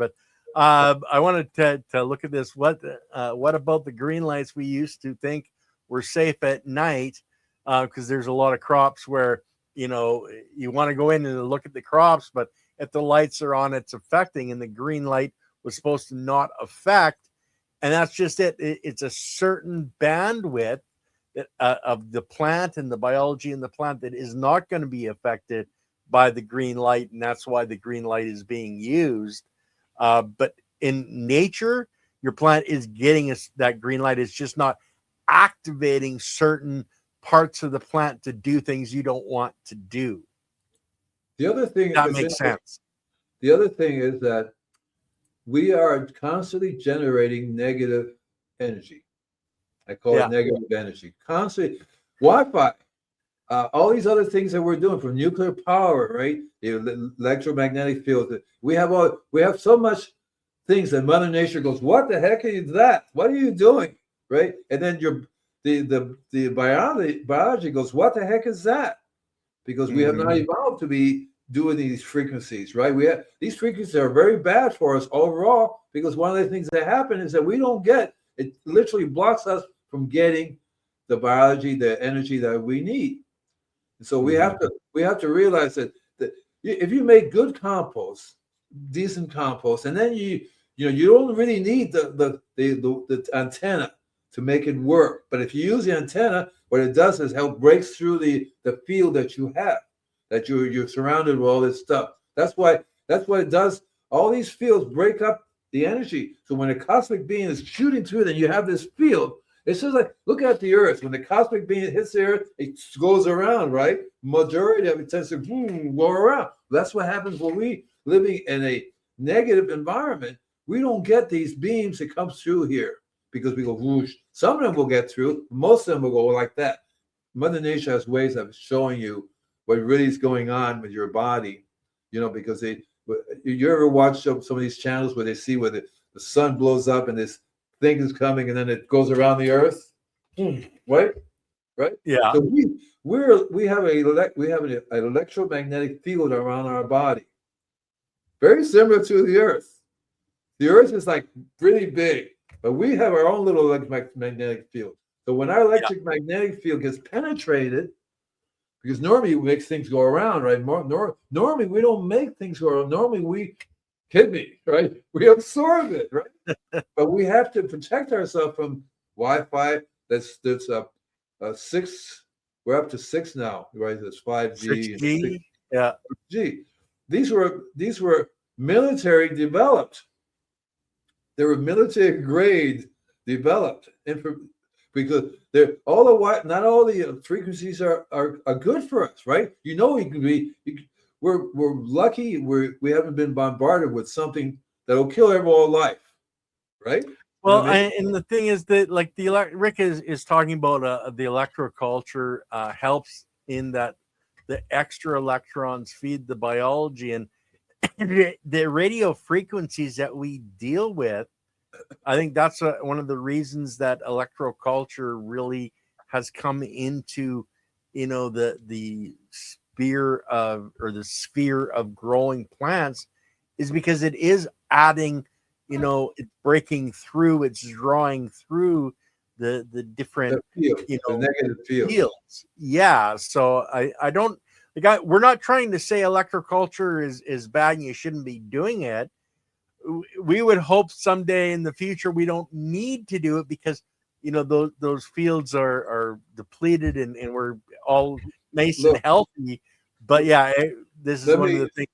But I wanted to look at this. What about the green lights we used to think were safe at night? Because there's a lot of crops where you want to go in and look at the crops, but if the lights are on, it's affecting, and the green light was supposed to not affect, and that's just it. It's a certain bandwidth of the plant and the biology in the plant that is not going to be affected by the green light, and that's why the green light is being used. But in nature, your plant is getting that green light. It's just not activating certain parts of the plant to do things you don't want to do. The other thing that makes sense. The other thing is that we are constantly generating negative energy. I call it negative energy. Constantly, Wi-Fi, all these other things that we're doing, from nuclear power, right? The electromagnetic field. We have so much things that Mother Nature goes, "What the heck is that? What are you doing?" Right? And then the biology goes, "What the heck is that?" Because we have not evolved to be doing these frequencies, right? These frequencies are very bad for us overall, because one of the things that happen is that we don't get it. Literally blocks us from getting the biology, the energy that we need. And so we have to realize that if you make good compost, decent compost, and then you don't really need the antenna to make it work. But if you use the antenna, what it does is help breaks through the field that you have, that you're surrounded with all this stuff. That's what it does. All these fields break up the energy. So when a cosmic being is shooting through, then you have this field. It's just like, look at the Earth. When the cosmic being hits the Earth, it goes around, right? Majority of it tends to go around. That's what happens when we living in a negative environment. We don't get these beams that come through here because we go whoosh. Some of them will get through. Most of them will go like that. Mother Nature has ways of showing you what really is going on with your body, because you ever watch some of these channels where they see where the sun blows up and this thing is coming and then it goes around the Earth, right? Yeah. So we have an electromagnetic field around our body, very similar to the Earth. The Earth is like really big, but we have our own little electromagnetic field. So when our electromagnetic field gets penetrated, because normally it makes things go around, right? Normally we don't make things go around. Normally we right? We absorb it, right? But we have to protect ourselves from Wi-Fi. That's 6. We're up to 6 now, right? There's 5G, 6G, yeah. 6G. These were military developed. They were military grade developed, because not all the frequencies are good for us, right? We're lucky we haven't been bombarded with something that'll kill every life, right? Well, and the thing is that, like, Rick is talking about the electroculture helps in that the extra electrons feed the biology, and the radio frequencies that we deal with. I think that's one of the reasons that electroculture really has come into, the sphere of growing plants, is because it is adding, it's breaking through, it's drawing through the different the negative fields. Yeah. So I don't, we're not trying to say electroculture is bad and you shouldn't be doing it. We would hope someday in the future we don't need to do it, because those fields are depleted and we're all nice and healthy. But this is one of the things